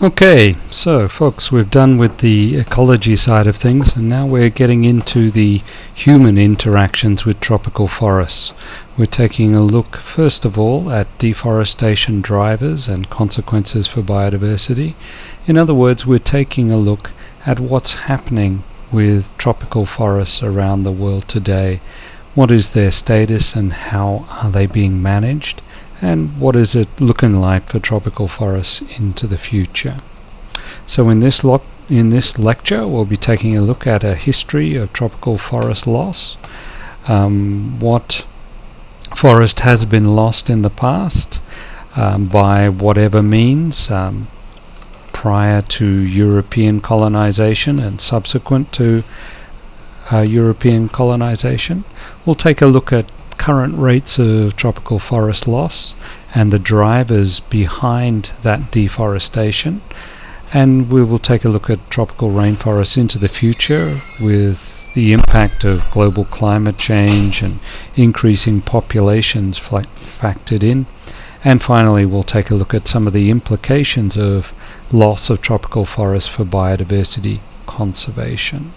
Okay, so folks, we've done with the ecology side of things, and now we're getting into the human interactions with tropical forests. We're taking a look first of all at deforestation drivers and consequences for biodiversity. In other words, we're taking a look at what's happening with tropical forests around the world today. What is their status and how are they being managed? And what is it looking like for tropical forests into the future? So in this lecture we'll be taking a look at a history of tropical forest loss, what forest has been lost in the past by whatever means, prior to European colonization and subsequent to European colonization. We'll take a look at current rates of tropical forest loss and the drivers behind that deforestation, and we will take a look at tropical rainforests into the future with the impact of global climate change and increasing populations factored in, and finally we'll take a look at some of the implications of loss of tropical forests for biodiversity conservation.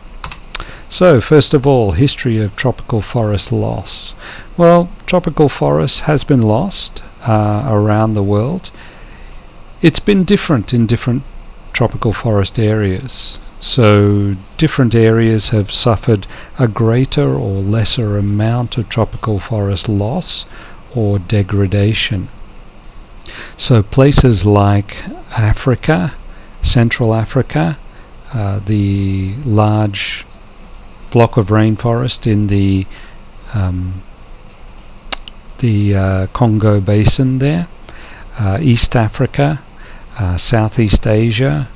So first of all, history of tropical forest loss. Well, tropical forest has been lost around the world. It's been different in different tropical forest areas. So different areas have suffered a greater or lesser amount of tropical forest loss or degradation. So places like Africa, Central Africa, the large block of rainforest in the Congo Basin there, East Africa, Southeast Asia,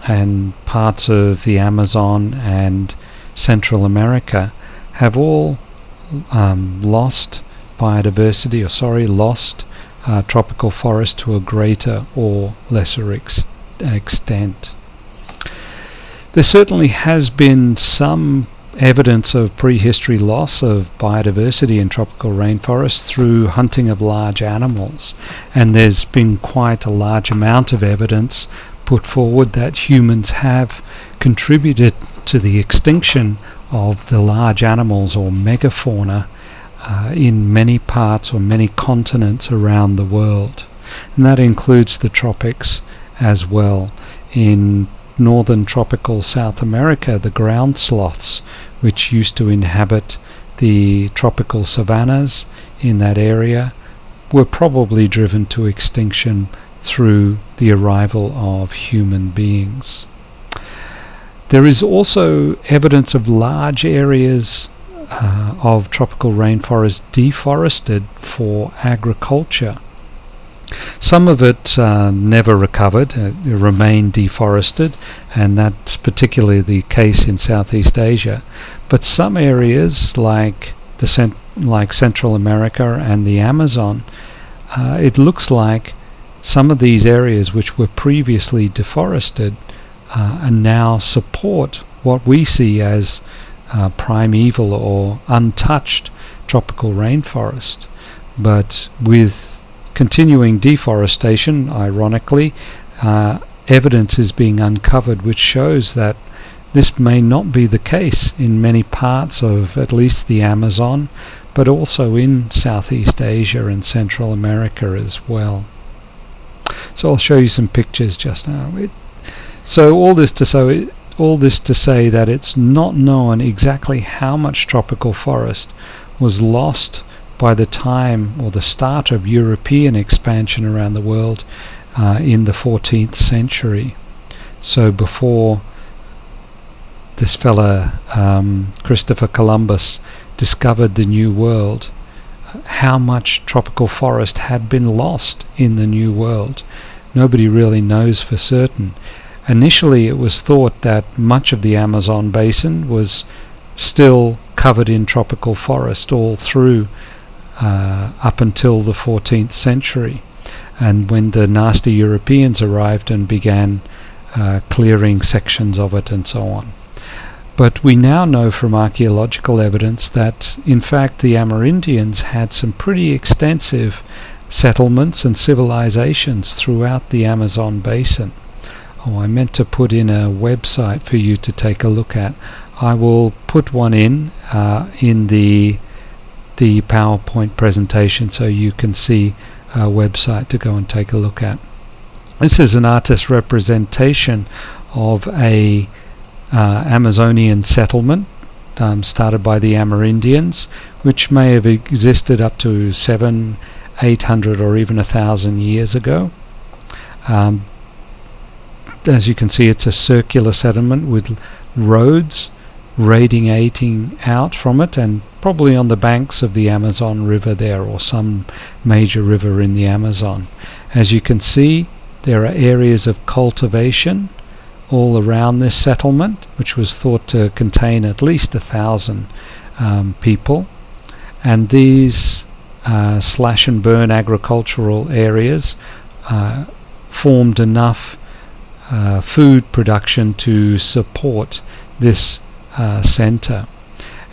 and parts of the Amazon and Central America have all lost tropical forest to a greater or lesser extent. There certainly has been some evidence of prehistory loss of biodiversity in tropical rainforests through hunting of large animals, and there's been quite a large amount of evidence put forward that humans have contributed to the extinction of the large animals or megafauna in many parts or many continents around the world, and that includes the tropics as well. In northern tropical South America, the ground sloths, which used to inhabit the tropical savannas in that area, were probably driven to extinction through the arrival of human beings. There is also evidence of large areas of tropical rainforest deforested for agriculture. Some of it never recovered, it remained deforested, and that's particularly the case in Southeast Asia. But some areas like Central America and the Amazon, it looks like some of these areas which were previously deforested and now support what we see as primeval or untouched tropical rainforest. But with continuing deforestation, ironically, evidence is being uncovered which shows that this may not be the case in many parts of at least the Amazon, but also in Southeast Asia and Central America as well. So I'll show you some pictures just now. All this to say that it's not known exactly how much tropical forest was lost by the time or the start of European expansion around the world in the 14th century. So before this fella Christopher Columbus discovered the New World, how much tropical forest had been lost in the New World, nobody really knows for certain. Initially it was thought that much of the Amazon basin was still covered in tropical forest all through up until the 14th century, and when the nasty Europeans arrived and began clearing sections of it and so on. But we now know from archaeological evidence that in fact the Amerindians had some pretty extensive settlements and civilizations throughout the Amazon basin. Oh, I meant to put in a website for you to take a look at. I will put one in the PowerPoint presentation so you can see a website to go and take a look at. This is an artist's representation of a Amazonian settlement started by the Amerindians, which may have existed up to 700, 800 or even 1,000 years ago. As you can see, it's a circular settlement with roads radiating out from it, and probably on the banks of the Amazon River there, or some major river in the Amazon. As you can see, there are areas of cultivation all around this settlement, which was thought to contain at least 1,000 people. And these slash and burn agricultural areas formed enough food production to support this center.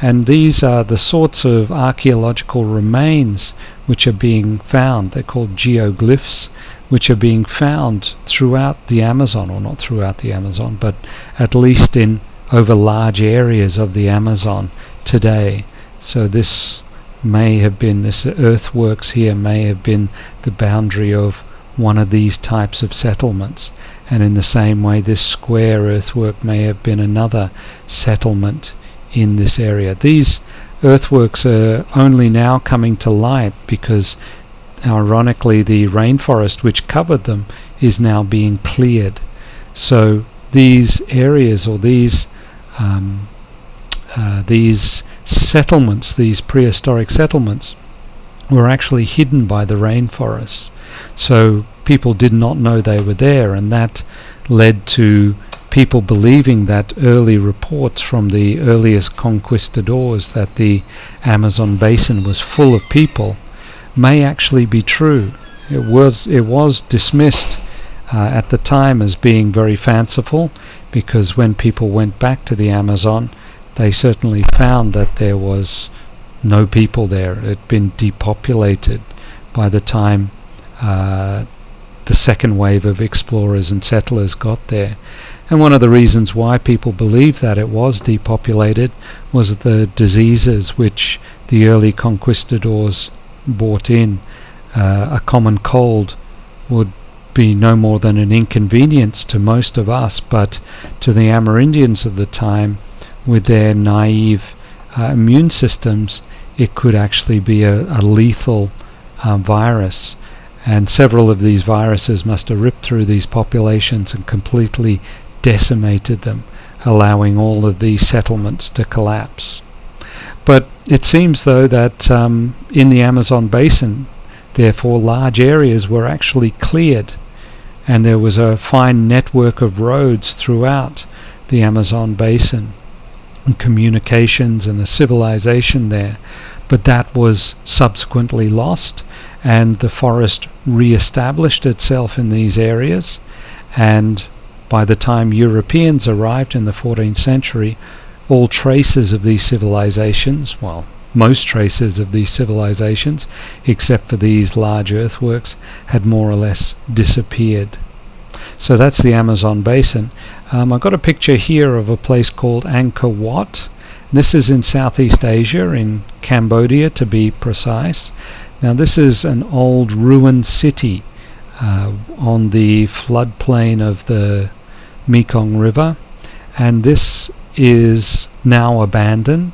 And these are the sorts of archaeological remains which are being found. They're called geoglyphs, which are being found throughout the Amazon, or not throughout the Amazon, but at least in over large areas of the Amazon today. So this may have been, this earthworks here may have been the boundary of one of these types of settlements. And in the same way, this square earthwork may have been another settlement in this area. These earthworks are only now coming to light because, ironically, the rainforest which covered them is now being cleared. So these areas, or these settlements, these prehistoric settlements, were actually hidden by the rainforests. So people did not know they were there, and that led to people believing that early reports from the earliest conquistadors that the Amazon basin was full of people may actually be true. It was dismissed at the time as being very fanciful, because when people went back to the Amazon, they certainly found that there was no people there. It had been depopulated by the time the second wave of explorers and settlers got there. And one of the reasons why people believed that it was depopulated was the diseases which the early conquistadors brought in. A common cold would be no more than an inconvenience to most of us, but to the Amerindians of the time, with their naive immune systems, it could actually be a lethal virus. And several of these viruses must have ripped through these populations and completely decimated them, allowing all of these settlements to collapse. But it seems, though, that in the Amazon basin, therefore, large areas were actually cleared, and there was a fine network of roads throughout the Amazon basin, and communications and a civilization there. But that was subsequently lost, and the forest re-established itself in these areas. And by the time Europeans arrived in the 14th century, all traces of these civilizations, well, most traces of these civilizations, except for these large earthworks, had more or less disappeared. So that's the Amazon basin. I've got a picture here of a place called Angkor Wat. This is in Southeast Asia, in Cambodia to be precise. Now this is an old ruined city on the floodplain of the Mekong River, and this is now abandoned.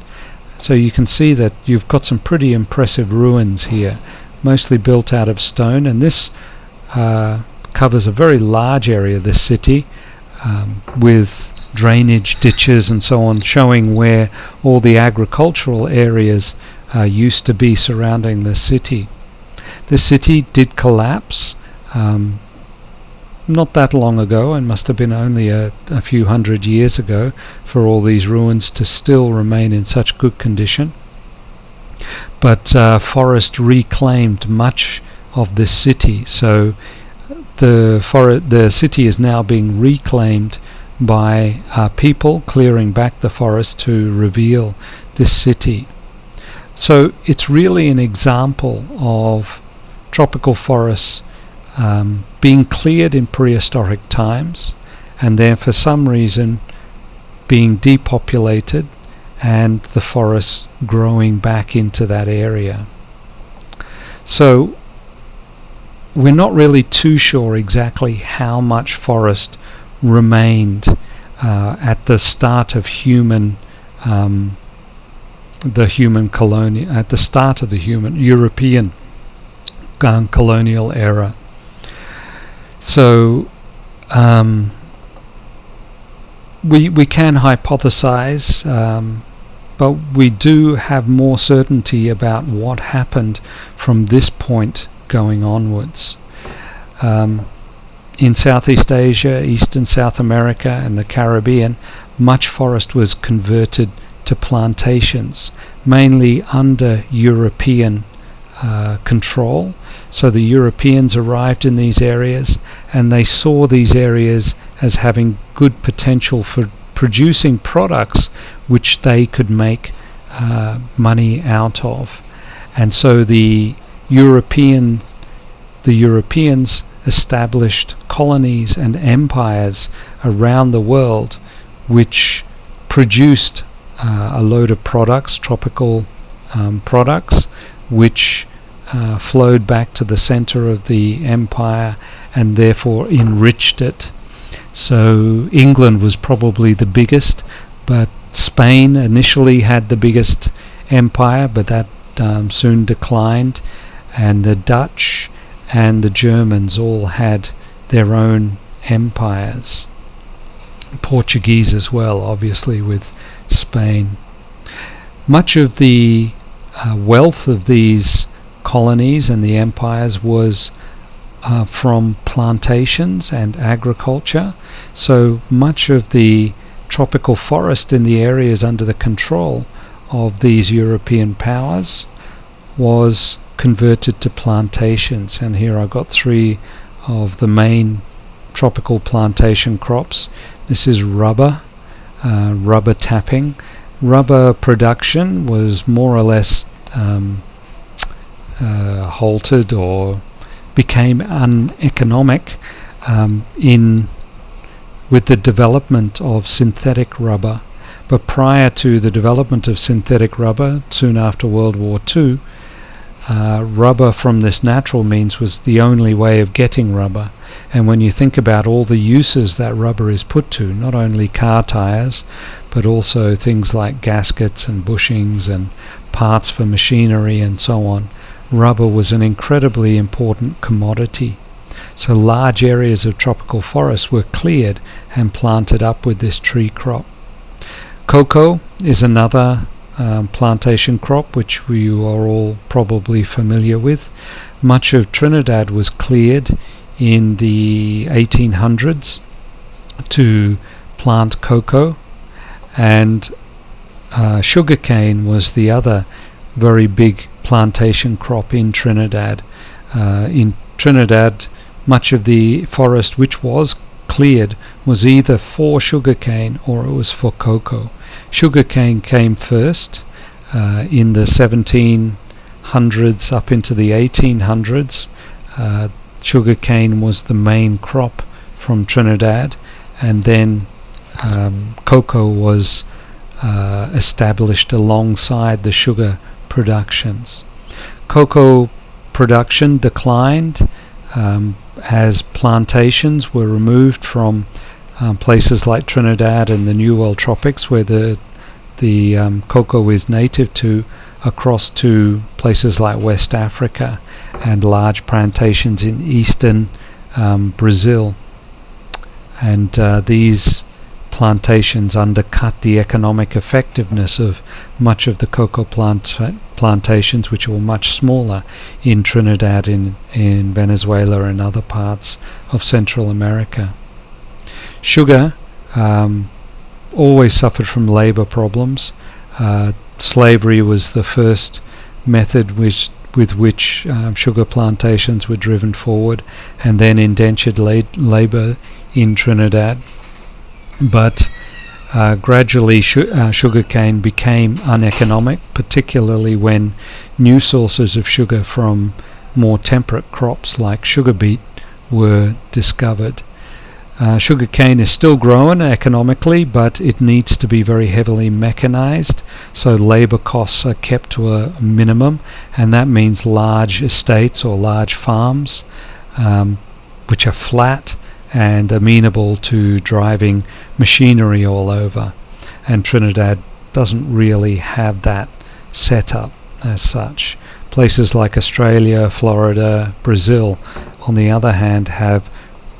So you can see that you've got some pretty impressive ruins here, mostly built out of stone, and this covers a very large area of this city, with drainage ditches and so on, showing where all the agricultural areas used to be surrounding the city. The city did collapse not that long ago, and must have been only a few hundred years ago for all these ruins to still remain in such good condition. But forest reclaimed much of this city, so the city is now being reclaimed by people clearing back the forest to reveal this city. So it's really an example of tropical forests being cleared in prehistoric times, and then for some reason being depopulated and the forests growing back into that area. So we're not really too sure exactly how much forest remained at the start of at the start of the European colonial era. So we can hypothesize, but we do have more certainty about what happened from this point going onwards. In Southeast Asia, East and South America and the Caribbean, much forest was converted to plantations, mainly under European control. So the Europeans arrived in these areas and they saw these areas as having good potential for producing products which they could make money out of. And so the Europeans established colonies and empires around the world which produced a load of products, tropical products, which flowed back to the center of the empire and therefore enriched it. So England was probably the biggest, but Spain initially had the biggest empire, but that soon declined, and the Dutch and the Germans all had their own empires. Portuguese as well, obviously, with Spain. Much of the wealth of these colonies and the empires was from plantations and agriculture. So much of the tropical forest in the areas under the control of these European powers was converted to plantations. And here I've got three of the main tropical plantation crops. This is rubber, rubber tapping. Rubber production was more or less halted or became uneconomic with the development of synthetic rubber. But prior to the development of synthetic rubber, soon after World War II, rubber from this natural means was the only way of getting rubber. And when you think about all the uses that rubber is put to, not only car tires, but also things like gaskets and bushings and parts for machinery and so on, rubber was an incredibly important commodity. So large areas of tropical forest were cleared and planted up with this tree crop. Cocoa is another plantation crop which we are all probably familiar with. Much of Trinidad was cleared in the 1800s to plant cocoa, and sugarcane was the other very big plantation crop in Trinidad. In Trinidad, much of the forest which was cleared was either for sugarcane or it was for cocoa. Sugarcane came first in the 1700s up into the 1800s. Sugarcane was the main crop from Trinidad, and then cocoa was established alongside the sugar productions. Cocoa production declined as plantations were removed from places like Trinidad and the New World tropics, where the cocoa is native to, across to places like West Africa and large plantations in eastern Brazil. And these plantations undercut the economic effectiveness of much of the cocoa plantations, which were much smaller in Trinidad, in Venezuela and other parts of Central America. Sugar always suffered from labor problems. Slavery was the first method with which sugar plantations were driven forward, and then indentured labor in Trinidad. But gradually sugarcane became uneconomic, particularly when new sources of sugar from more temperate crops like sugar beet were discovered. Sugarcane is still growing economically, but it needs to be very heavily mechanized, so labor costs are kept to a minimum, and that means large estates or large farms, which are flat and amenable to driving machinery all over. And Trinidad doesn't really have that set up as such. Places like Australia, Florida, Brazil, on the other hand, have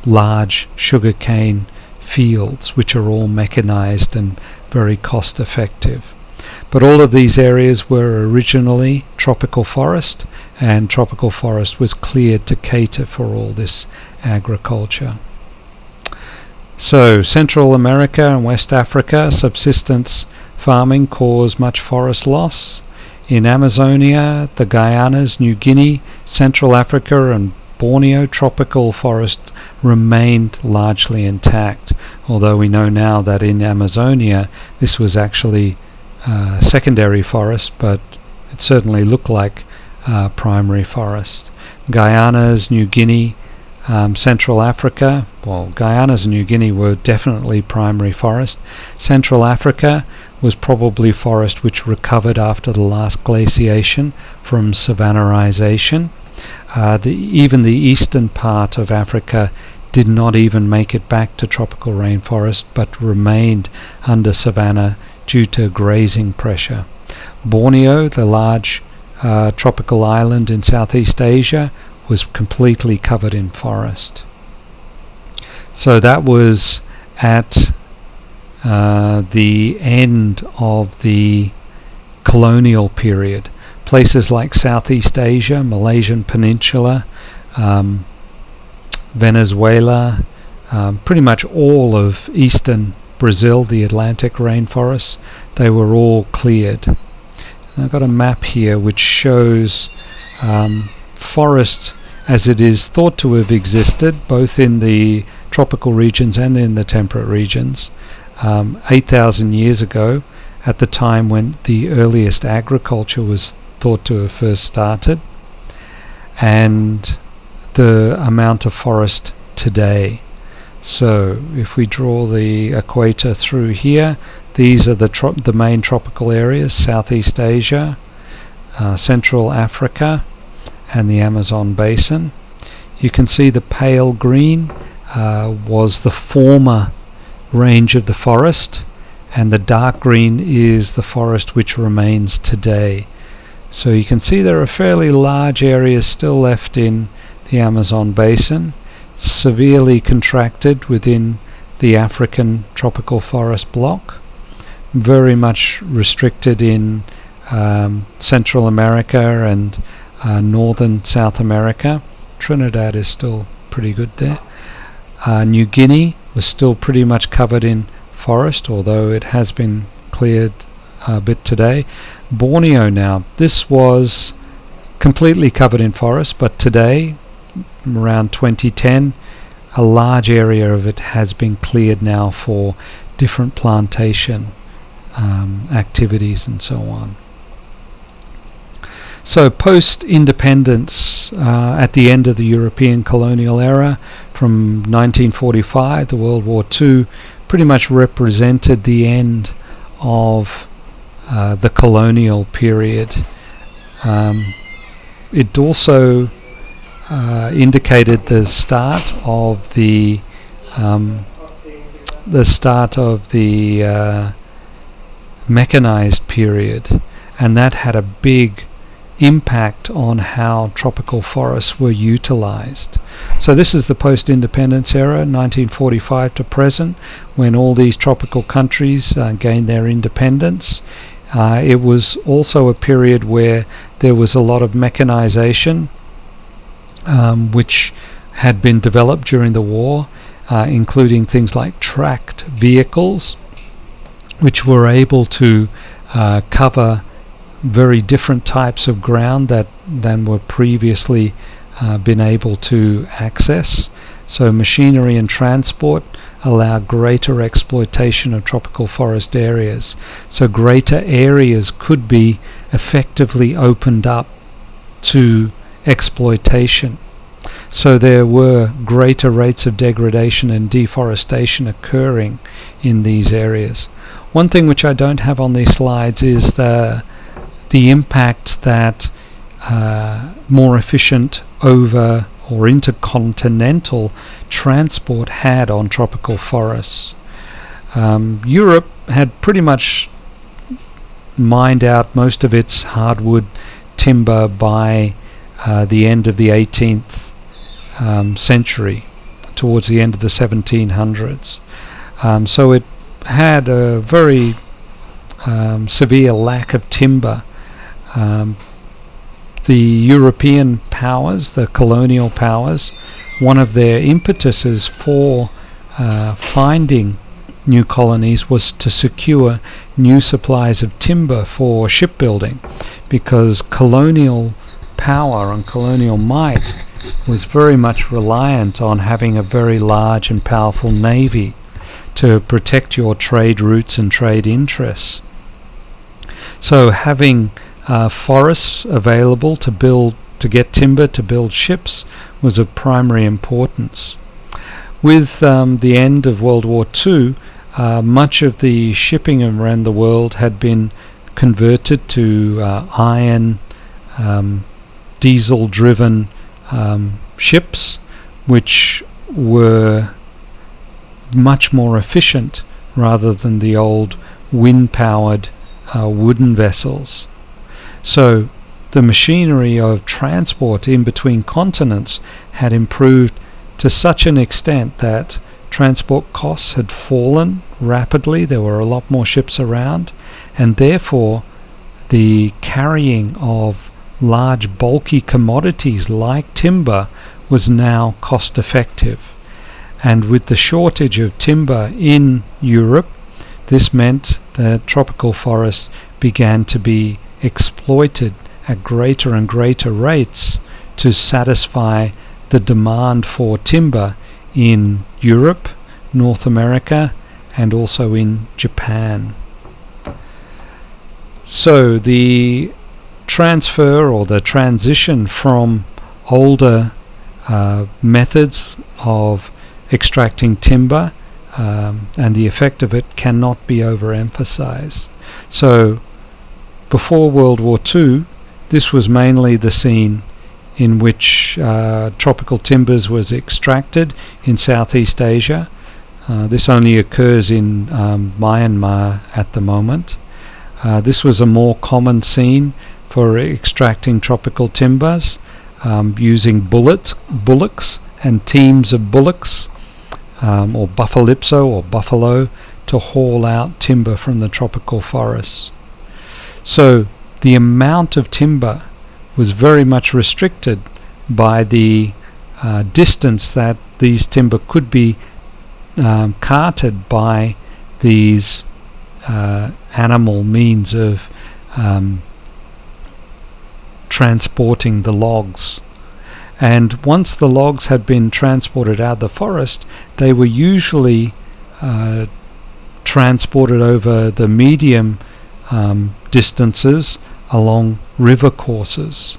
large sugarcane fields which are all mechanized and very cost effective. But all of these areas were originally tropical forest, and tropical forest was cleared to cater for all this agriculture. So Central America and West Africa, subsistence farming caused much forest loss. In Amazonia, the Guyanas, New Guinea, Central Africa and Borneo, tropical forest remained largely intact, although we know now that in Amazonia this was actually secondary forest, but it certainly looked like primary forest. Guyanas, New Guinea, Central Africa, well, Guyanas and New Guinea were definitely primary forest. Central Africa was probably forest which recovered after the last glaciation from savannahization. Even the eastern part of Africa did not even make it back to tropical rainforest, but remained under savanna due to grazing pressure. Borneo, the large tropical island in Southeast Asia, was completely covered in forest. So that was at the end of the colonial period. Places like Southeast Asia, Malaysian Peninsula, Venezuela, pretty much all of eastern Brazil, the Atlantic rainforests, they were all cleared. And I've got a map here which shows forest as it is thought to have existed both in the tropical regions and in the temperate regions 8,000 years ago, at the time when the earliest agriculture was thought to have first started, and the amount of forest today. So if we draw the equator through here, these are the main tropical areas: Southeast Asia, Central Africa, and the Amazon basin. You can see the pale green was the former range of the forest, and the dark green is the forest which remains today. So you can see there are fairly large areas still left in the Amazon basin, severely contracted within the African tropical forest block, very much restricted in Central America and northern South America. Trinidad is still pretty good there. New Guinea was still pretty much covered in forest, although it has been cleared a bit today. Borneo now, this was completely covered in forest, but today, around 2010, a large area of it has been cleared now for different plantation activities and so on. So post-independence, at the end of the European colonial era, from 1945 to World War II, pretty much represented the end of the colonial period. It also indicated the start of the mechanized period, and that had a big impact on how tropical forests were utilized. So this is the post-independence era, 1945 to present, when all these tropical countries gained their independence. It was also a period where there was a lot of mechanization which had been developed during the war, including things like tracked vehicles, which were able to cover very different types of ground than were previously been able to access. So machinery and transport allow greater exploitation of tropical forest areas. So greater areas could be effectively opened up to exploitation. So there were greater rates of degradation and deforestation occurring in these areas. One thing which I don't have on these slides is the impact that more efficient over or intercontinental transport had on tropical forests. Europe had pretty much mined out most of its hardwood timber by the end of the 18th century, towards the end of the 1700s. So it had a very severe lack of timber. The European powers, the colonial powers, one of their impetuses for finding new colonies was to secure new supplies of timber for shipbuilding, because colonial power and colonial might was very much reliant on having a very large and powerful navy to protect your trade routes and trade interests. So having forests available to get timber to build ships was of primary importance. With the end of World War II, much of the shipping around the world had been converted to iron, diesel-driven ships, which were much more efficient rather than the old wind-powered wooden vessels. So the machinery of transport in between continents had improved to such an extent that transport costs had fallen rapidly. There were a lot more ships around, and therefore the carrying of large bulky commodities like timber was now cost effective. And with the shortage of timber in Europe, this meant that tropical forests began to be exploited at greater and greater rates to satisfy the demand for timber in Europe, North America, and also in Japan. So the transfer or the transition from older methods of extracting timber and the effect of it cannot be overemphasized. So before World War II, this was mainly the scene in which tropical timbers was extracted in Southeast Asia. This only occurs in Myanmar at the moment. This was a more common scene for extracting tropical timbers, using bullocks and teams of bullocks, or buffalipso or buffalo, to haul out timber from the tropical forests. So the amount of timber was very much restricted by the distance that these timber could be carted by these animal means of transporting the logs. And once the logs had been transported out of the forest, they were usually transported over the medium distances along river courses.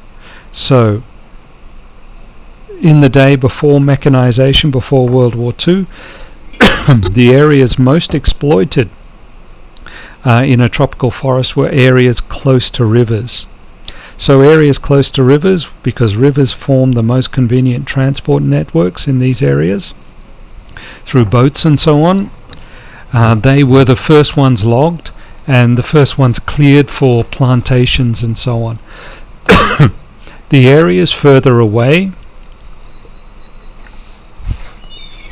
So in the day before mechanization, before World War II, the areas most exploited in a tropical forest were areas close to rivers. So areas close to rivers, because rivers form the most convenient transport networks in these areas through boats and so on, they were the first ones logged and the first ones cleared for plantations and so on. The areas further away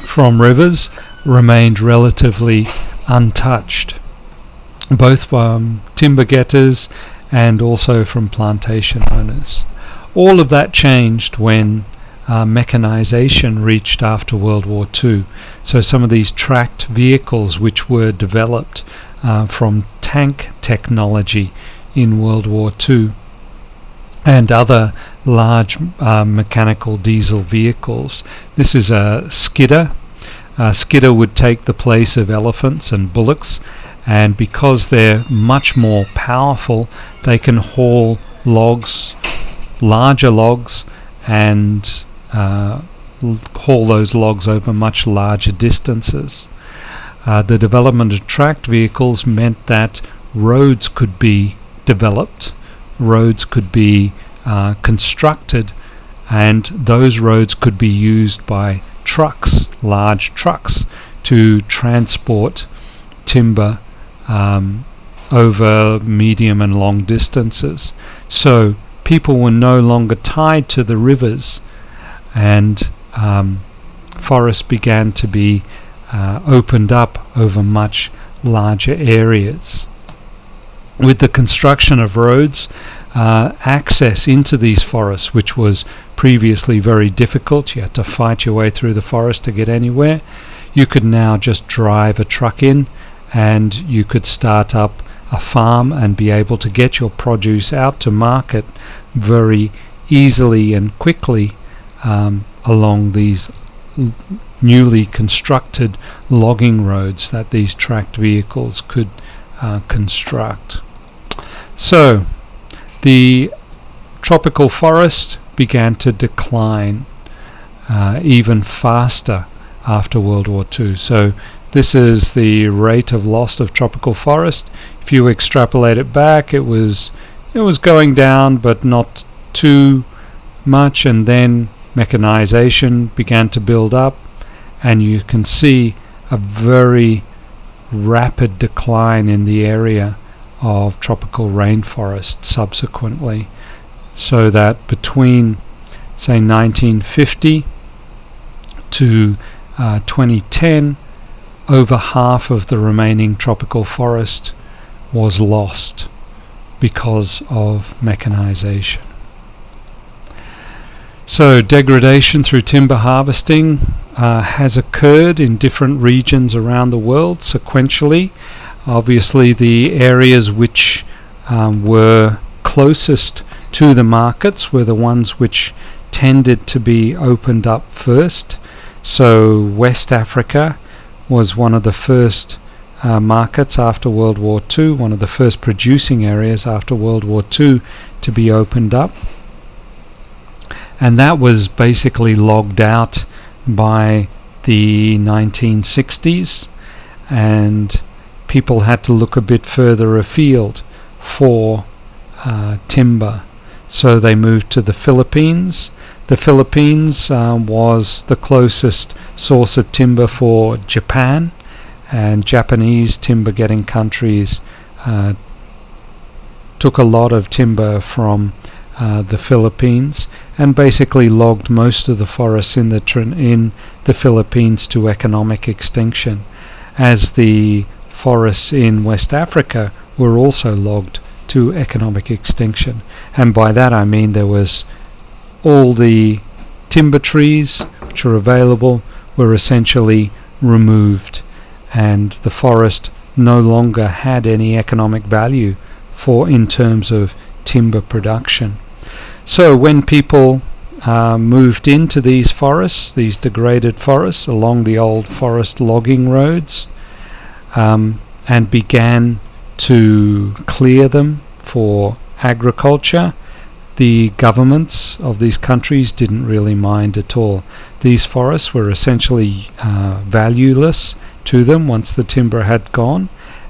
from rivers remained relatively untouched, both from timber getters and also from plantation owners. All of that changed when mechanization reached after World War II. So some of these tracked vehicles which were developed from tank technology in World War II and other large mechanical diesel vehicles. This is a skidder. A skidder would take the place of elephants and bullocks, and because they're much more powerful, they can haul logs, larger logs, and haul those logs over much larger distances. The development of tracked vehicles meant that roads could be developed, roads could be constructed, and those roads could be used by trucks, large trucks, to transport timber over medium and long distances. So people were no longer tied to the rivers, and forests began to be opened up over much larger areas. With the construction of roads, access into these forests, which was previously very difficult, you had to fight your way through the forest to get anywhere, you could now just drive a truck in and you could start up a farm and be able to get your produce out to market very easily and quickly along these newly constructed logging roads that these tracked vehicles could construct. So the tropical forest began to decline even faster after World War II. So this is the rate of loss of tropical forest. If you extrapolate it back, it was going down, but not too much, and then mechanization began to build up, and you can see a very rapid decline in the area of tropical rainforest subsequently, so that between say 1950 to 2010, over half of the remaining tropical forest was lost because of mechanization. So degradation through timber harvesting has occurred in different regions around the world sequentially. Obviously the areas which were closest to the markets were the ones which tended to be opened up first. So West Africa was one of the first markets after World War II, one of the first producing areas after World War II to be opened up. And that was basically logged out by the 1960s, and people had to look a bit further afield for timber. So they moved to the Philippines. The Philippines was the closest source of timber for Japan, and Japanese timber-getting countries took a lot of timber from the Philippines and basically logged most of the forests in the Philippines to economic extinction, as the forests in West Africa were also logged to economic extinction. And by that I mean there was all the timber trees which were available were essentially removed, and the forest no longer had any economic value in terms of timber production. So when people moved into these forests, these degraded forests along the old forest logging roads, and began to clear them for agriculture, the governments of these countries didn't really mind at all. These forests were essentially valueless to them once the timber had gone,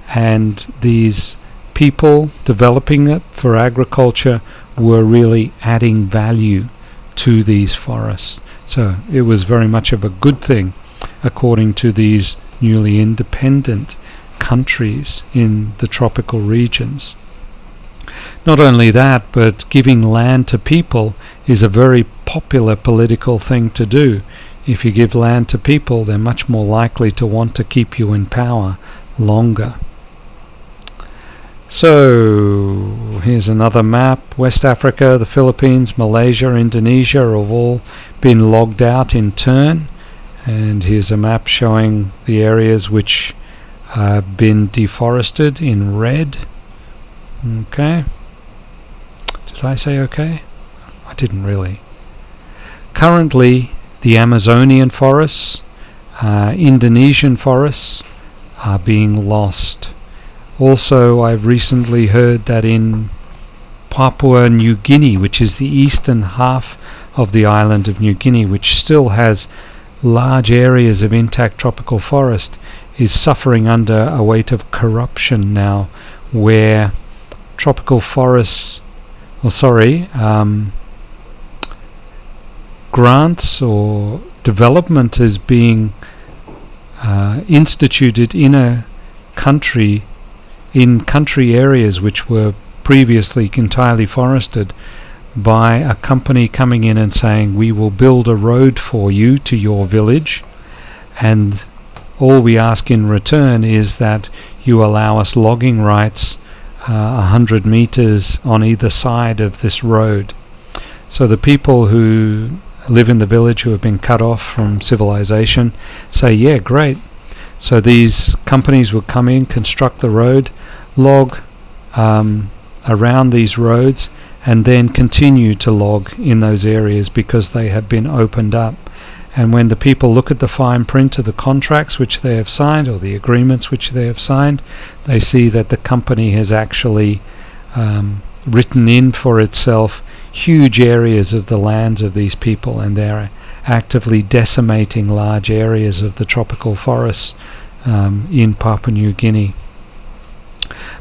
and these people developing it for agriculture were really adding value to these forests. So it was very much of a good thing according to these newly independent countries in the tropical regions. Not only that, but giving land to people is a very popular political thing to do. If you give land to people, they're much more likely to want to keep you in power longer. So here's another map. West Africa, the Philippines, Malaysia, Indonesia have all been logged out in turn. And here's a map showing the areas which have been deforested in red. Okay. Did I say okay? I didn't really. Currently, the Amazonian forests, Indonesian forests are being lost. Also, I've recently heard that in Papua New Guinea, which is the eastern half of the island of New Guinea, which still has large areas of intact tropical forest, is suffering under a weight of corruption now, where tropical forests, grants or development is being instituted in country areas which were previously entirely forested, by a company coming in and saying, we will build a road for you to your village, and all we ask in return is that you allow us logging rights 100 meters on either side of this road. So the people who live in the village, who have been cut off from civilization, say, yeah, great. So these companies will come in, construct the road, log around these roads, and then continue to log in those areas because they have been opened up. And when the people look at the fine print of the contracts which they have signed, or the agreements which they have signed, they see that the company has actually written in for itself huge areas of the lands of these people, and they're actively decimating large areas of the tropical forests in Papua New Guinea.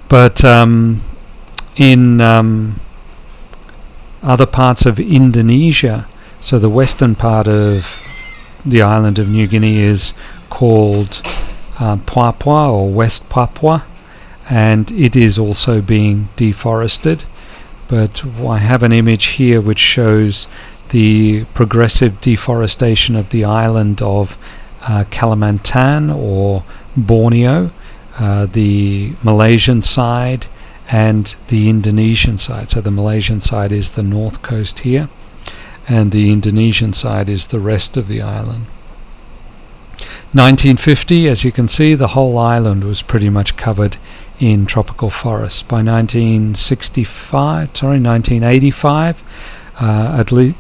But in other parts of Indonesia, so the western part of the island of New Guinea is called Papua, or West Papua, and it is also being deforested. But I have an image here which shows the progressive deforestation of the island of Kalimantan or Borneo, the Malaysian side and the Indonesian side. So the Malaysian side is the north coast here, and the Indonesian side is the rest of the island. 1950, as you can see, the whole island was pretty much covered in tropical forests. By 1985, at least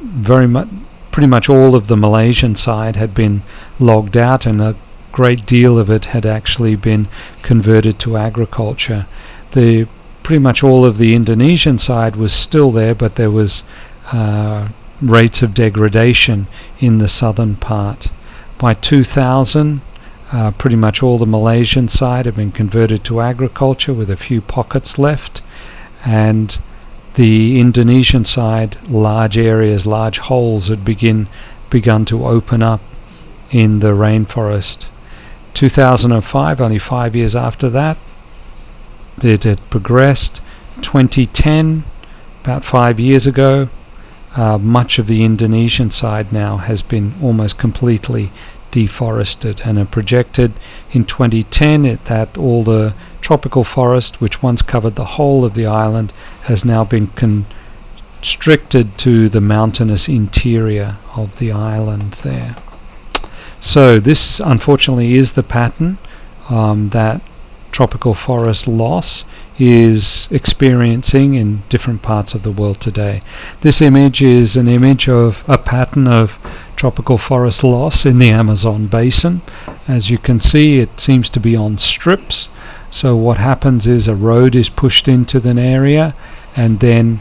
pretty much all of the Malaysian side had been logged out, and a great deal of it had actually been converted to agriculture. Pretty much all of the Indonesian side was still there, but there was rates of degradation in the southern part. By 2000, pretty much all the Malaysian side had been converted to agriculture, with a few pockets left, and the Indonesian side, large areas, large holes had begun to open up in the rainforest. 2005, only 5 years after that, it had progressed. 2010, about 5 years ago, much of the Indonesian side now has been almost completely deforested, and are projected in 2010 that all the tropical forest, which once covered the whole of the island, has now been constricted to the mountainous interior of the island there. So this, unfortunately, is the pattern that tropical forest loss is experiencing in different parts of the world today. This image is an image of a pattern of tropical forest loss in the Amazon basin. As you can see, it seems to be on strips. So what happens is a road is pushed into an area, and then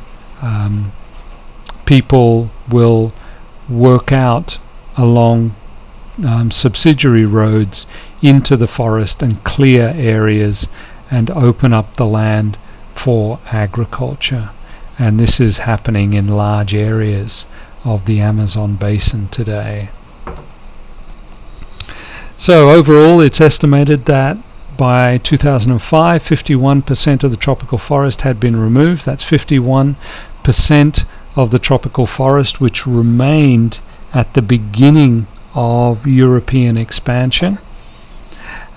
people will work out along subsidiary roads into the forest and clear areas and open up the land for agriculture. And this is happening in large areas of the Amazon basin today. So overall, it's estimated that by 2005, 51% of the tropical forest had been removed. That's 51% of the tropical forest which remained at the beginning of European expansion,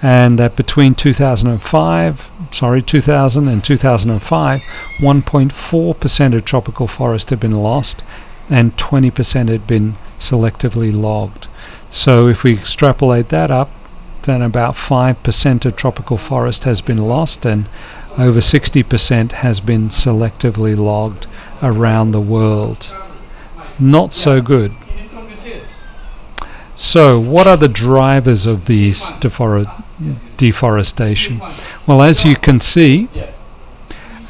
and that between 2000 and 2005, 1.4% of tropical forest had been lost, and 20% had been selectively logged. So if we extrapolate that up, then about 5% of tropical forest has been lost, and over 60% has been selectively logged around the world. Not so good. So what are the drivers of these deforestation? Well, as you can see,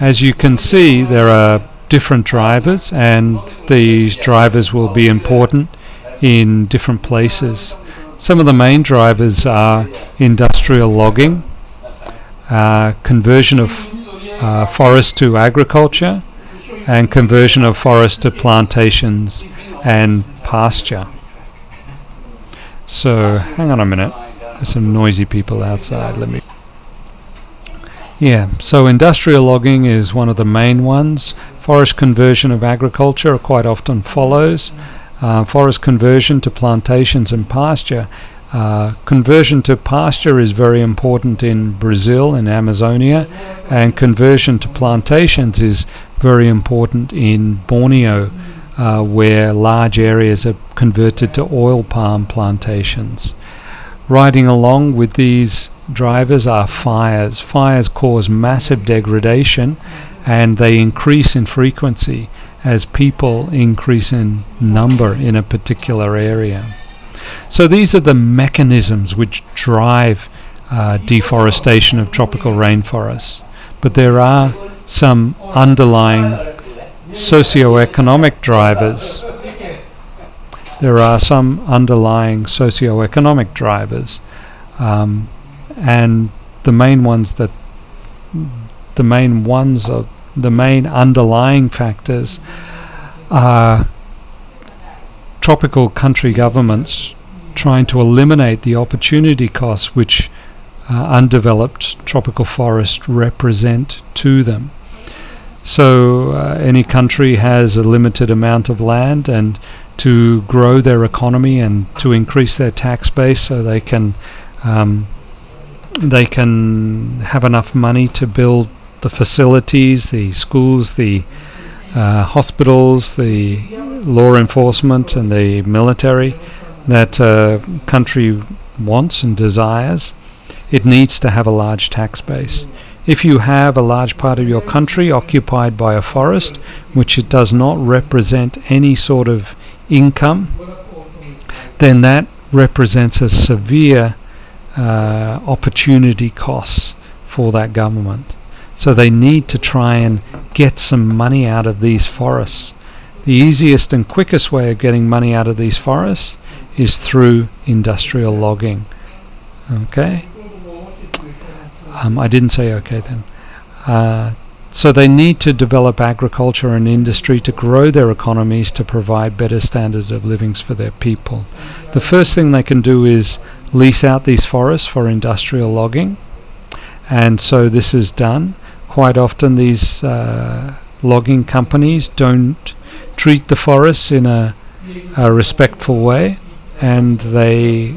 there are different drivers, and these drivers will be important in different places. Some of the main drivers are industrial logging, conversion of forest to agriculture, and conversion of forest to plantations and pasture. So hang on a minute, there's some noisy people outside. So industrial logging is one of the main ones. Forest conversion of agriculture quite often follows. Forest conversion to plantations and pasture. Conversion to pasture is very important in Brazil and Amazonia, and conversion to plantations is very important in Borneo, where large areas are converted to oil palm plantations. Riding along with these drivers are fires. Fires cause massive degradation, and they increase in frequency as people increase in number in a particular area. So these are the mechanisms which drive deforestation of tropical rainforests. But there are some underlying socioeconomic drivers. And the main underlying factors are tropical country governments trying to eliminate the opportunity costs which undeveloped tropical forests represent to them. So any country has a limited amount of land, and to grow their economy and to increase their tax base so they can have enough money to build the facilities, the schools, the hospitals, the law enforcement and the military that a country wants and desires. It needs to have a large tax base. If you have a large part of your country occupied by a forest, which it does not represent any sort of income, then that represents a severe opportunity costs for that government. So they need to try and get some money out of these forests. The easiest and quickest way of getting money out of these forests is through industrial logging. Okay? I didn't say okay then. So they need to develop agriculture and industry to grow their economies to provide better standards of living for their people. The first thing they can do is lease out these forests for industrial logging, and so this is done. Quite often these logging companies don't treat the forests in a respectful way, and they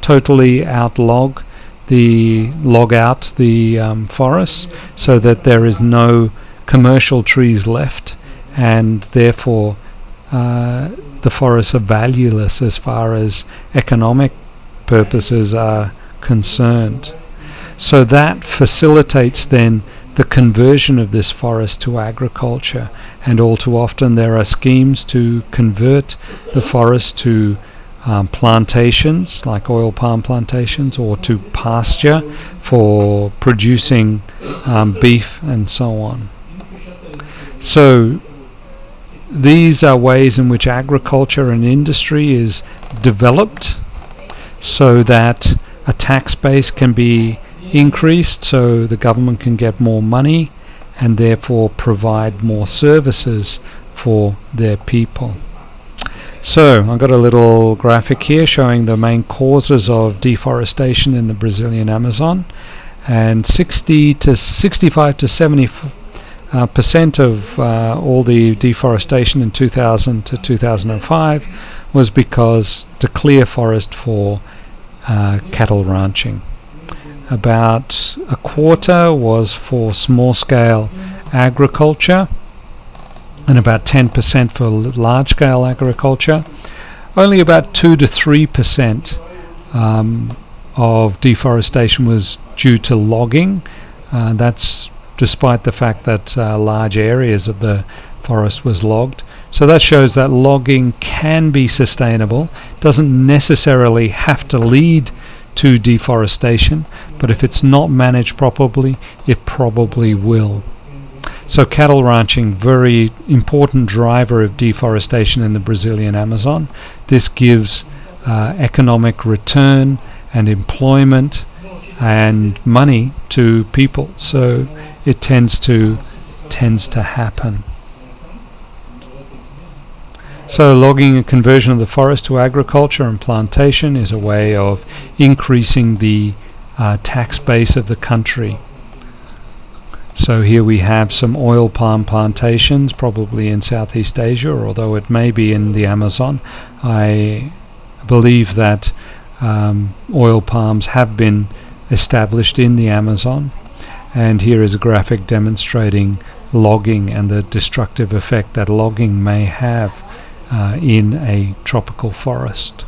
totally log out the forests so that there is no commercial trees left, and therefore the forests are valueless as far as economic purposes are concerned. So that facilitates then the conversion of this forest to agriculture, and all too often there are schemes to convert the forest to plantations like oil palm plantations, or to pasture for producing beef and so on. So these are ways in which agriculture and industry is developed so that a tax base can be increased, so the government can get more money and therefore provide more services for their people. So I've got a little graphic here showing the main causes of deforestation in the Brazilian Amazon, and 65 to 70% of all the deforestation in 2000 to 2005 was because to clear forest for cattle ranching. About a quarter was for small-scale agriculture, and about 10% for large-scale agriculture. Only about 2 to 3% of deforestation was due to logging. That's despite the fact that large areas of the forest was logged. So that shows that logging can be sustainable. Doesn't necessarily have to lead to deforestation, but if it's not managed properly, it probably will. So cattle ranching, very important driver of deforestation in the Brazilian Amazon. This gives economic return and employment and money to people, so it tends to happen. So logging and conversion of the forest to agriculture and plantation is a way of increasing the tax base of the country. So here we have some oil palm plantations, probably in Southeast Asia, although it may be in the Amazon. I believe that oil palms have been established in the Amazon, and here is a graphic demonstrating logging and the destructive effect that logging may have in a tropical forest.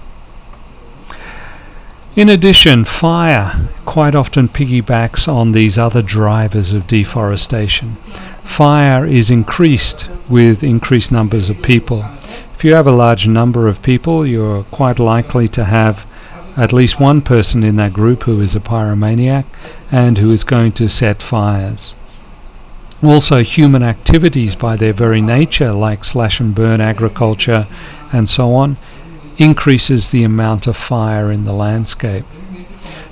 In addition, fire quite often piggybacks on these other drivers of deforestation. Fire is increased with increased numbers of people. If you have a large number of people, you're quite likely to have at least one person in that group who is a pyromaniac and who is going to set fires. Also, human activities by their very nature, like slash and burn agriculture and so on, increases the amount of fire in the landscape.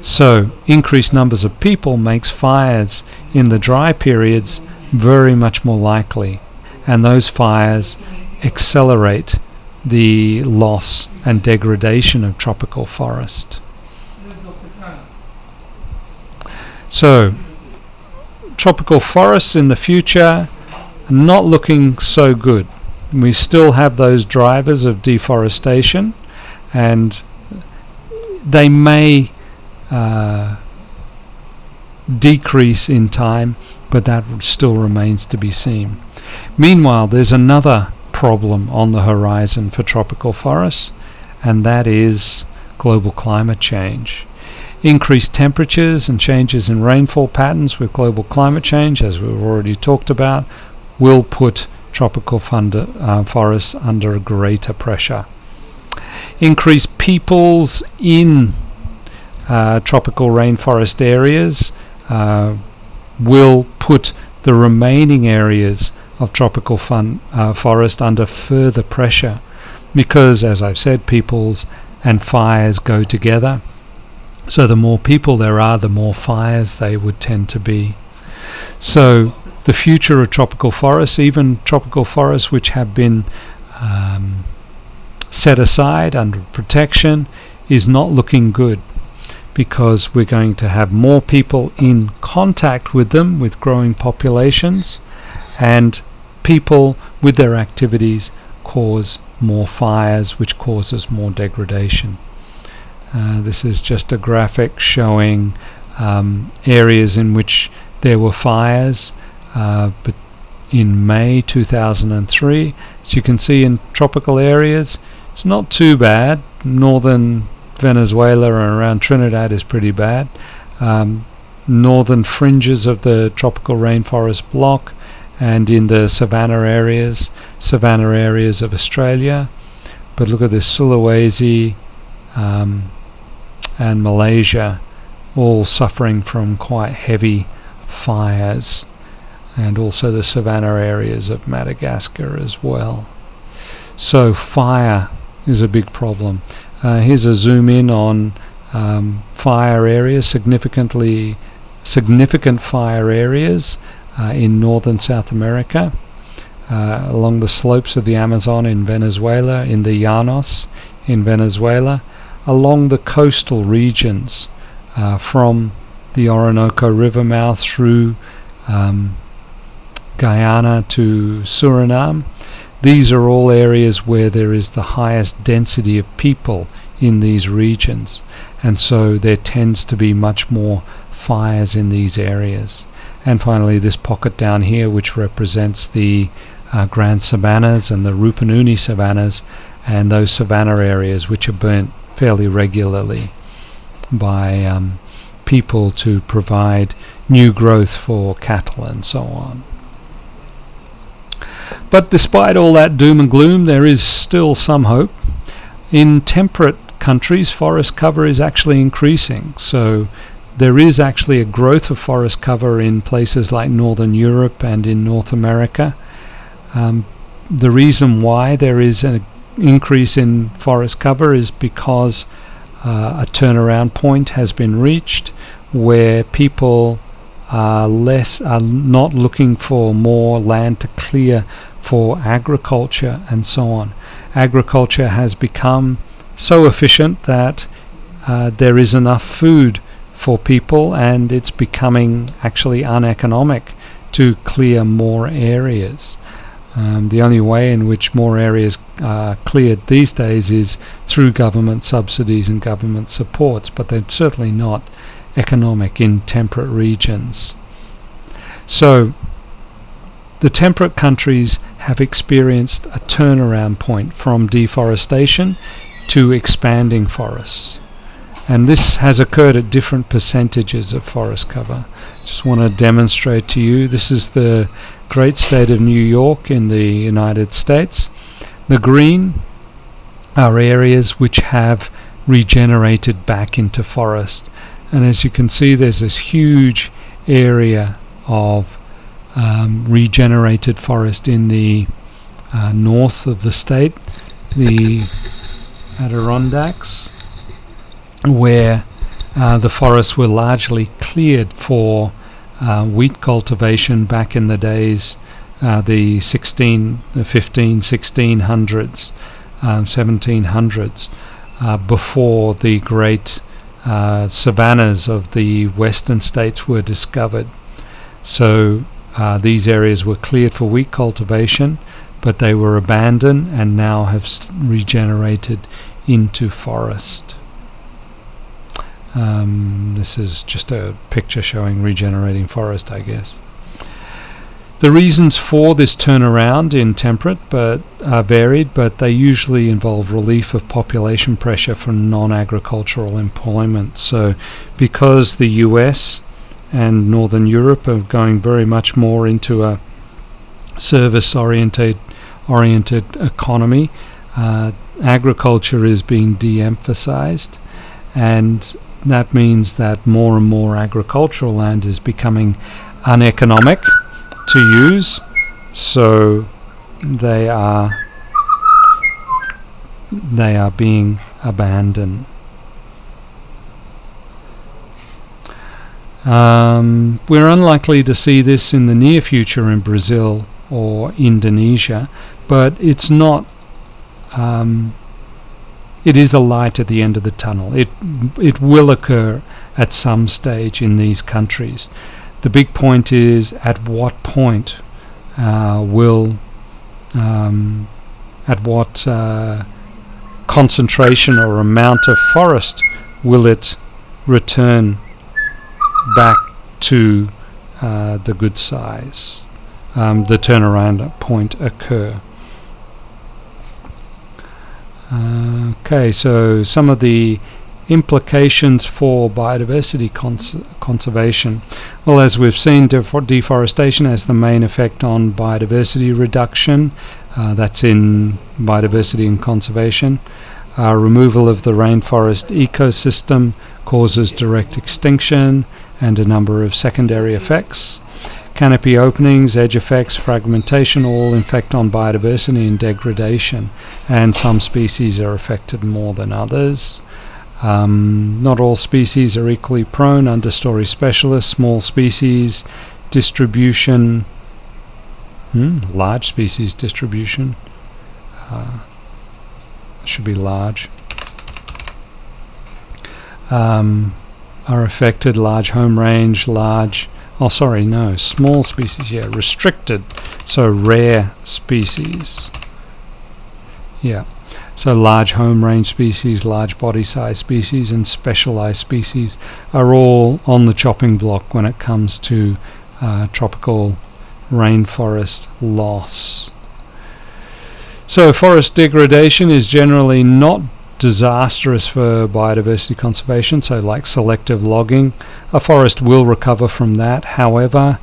So increased numbers of people makes fires in the dry periods very much more likely, and those fires accelerate the loss and degradation of tropical forest. So tropical forests in the future are not looking so good. We still have those drivers of deforestation, and they may decrease in time, but that still remains to be seen. Meanwhile, there's another problem on the horizon for tropical forests, and that is global climate change. Increased temperatures and changes in rainfall patterns with global climate change, as we've already talked about, will put tropical forests under greater pressure. Increased peoples in tropical rainforest areas will put the remaining areas of tropical forest under further pressure, because, as I've said, peoples and fires go together. So the more people there are, the more fires they would tend to be. So the future of tropical forests, even tropical forests which have been set aside under protection, is not looking good, because we're going to have more people in contact with them, with growing populations, and people with their activities cause more fires, which causes more degradation. This is just a graphic showing areas in which there were fires, but in May 2003. As you can see, in tropical areas, it's not too bad. Northern Venezuela and around Trinidad is pretty bad. Northern fringes of the tropical rainforest block, and in the savanna areas of Australia. But look at this, Sulawesi and Malaysia, all suffering from quite heavy fires, and also the savanna areas of Madagascar as well. So fire is a big problem. Here's a zoom in on fire areas, significant fire areas in northern South America, along the slopes of the Amazon in Venezuela, in the Llanos in Venezuela, along the coastal regions from the Orinoco River mouth through Guyana to Suriname. These are all areas where there is the highest density of people in these regions, and so there tends to be much more fires in these areas. And finally, this pocket down here, which represents the Grand Savannas and the Rupununi Savannas, and those savanna areas which are burnt fairly regularly by people to provide new growth for cattle and so on. But despite all that doom and gloom, there is still some hope. In temperate countries, forest cover is actually increasing, so there is actually a growth of forest cover in places like Northern Europe and in North America. The reason why there is an increase in forest cover is because a turnaround point has been reached where people are not looking for more land to clear for agriculture and so on. Agriculture has become so efficient that there is enough food for people, and it's becoming actually uneconomic to clear more areas. The only way in which more areas are cleared these days is through government subsidies and government supports, but they're certainly not economic in temperate regions. So the temperate countries have experienced a turnaround point from deforestation to expanding forests. And this has occurred at different percentages of forest cover. Just want to demonstrate to you. This is the great state of New York in the United States. The green are areas which have regenerated back into forest. And as you can see, there's this huge area of regenerated forest in the north of the state, the Adirondacks, where the forests were largely cleared for wheat cultivation back in the days, the 1600s, 1700s, before the great savannas of the western states were discovered. So these areas were cleared for wheat cultivation, but they were abandoned and now have regenerated into forest. This is just a picture showing regenerating forest, I guess. The reasons for this turnaround in temperate are varied, but they usually involve relief of population pressure from non-agricultural employment. So because the US and Northern Europe are going very much more into a service-oriented economy, agriculture is being de-emphasized, and that means that more and more agricultural land is becoming uneconomic to use, so they are being abandoned. We're unlikely to see this in the near future in Brazil or Indonesia, but it's not. It is a light at the end of the tunnel. It will occur at some stage in these countries. The big point is at what point at what concentration or amount of forest will it return back to the good size, the turnaround point occur. Okay, so some of the implications for biodiversity conservation. Well, as we've seen, deforestation has the main effect on biodiversity reduction. That's in biodiversity and conservation. Removal of the rainforest ecosystem causes direct extinction and a number of secondary effects. Canopy openings, edge effects, fragmentation all effect on biodiversity and degradation, and some species are affected more than others. Not all species are equally prone. Understory specialists, small species distribution, large species distribution, should be large, are affected. Large home range, small species, restricted, so rare species, so large home range species, large body size species, and specialized species are all on the chopping block when it comes to tropical rainforest loss. So forest degradation is generally not disastrous for biodiversity conservation, so like selective logging. A forest will recover from that. However,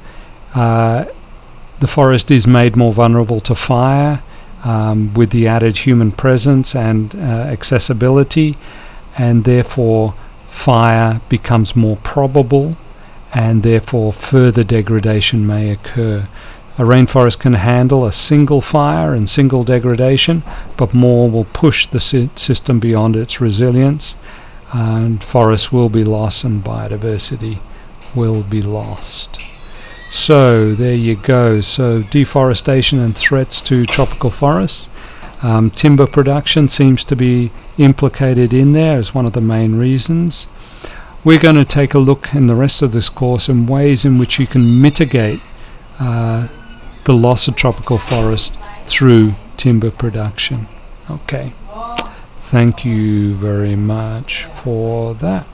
the forest is made more vulnerable to fire with the added human presence and accessibility, and therefore fire becomes more probable, and therefore further degradation may occur. A rainforest can handle a single fire and single degradation, but more will push the system beyond its resilience, and forests will be lost and biodiversity will be lost. So there you go. So deforestation and threats to tropical forests. Timber production seems to be implicated in there as one of the main reasons. We're going to take a look in the rest of this course in ways in which you can mitigate the loss of tropical forest through timber production. Okay. Thank you very much for that.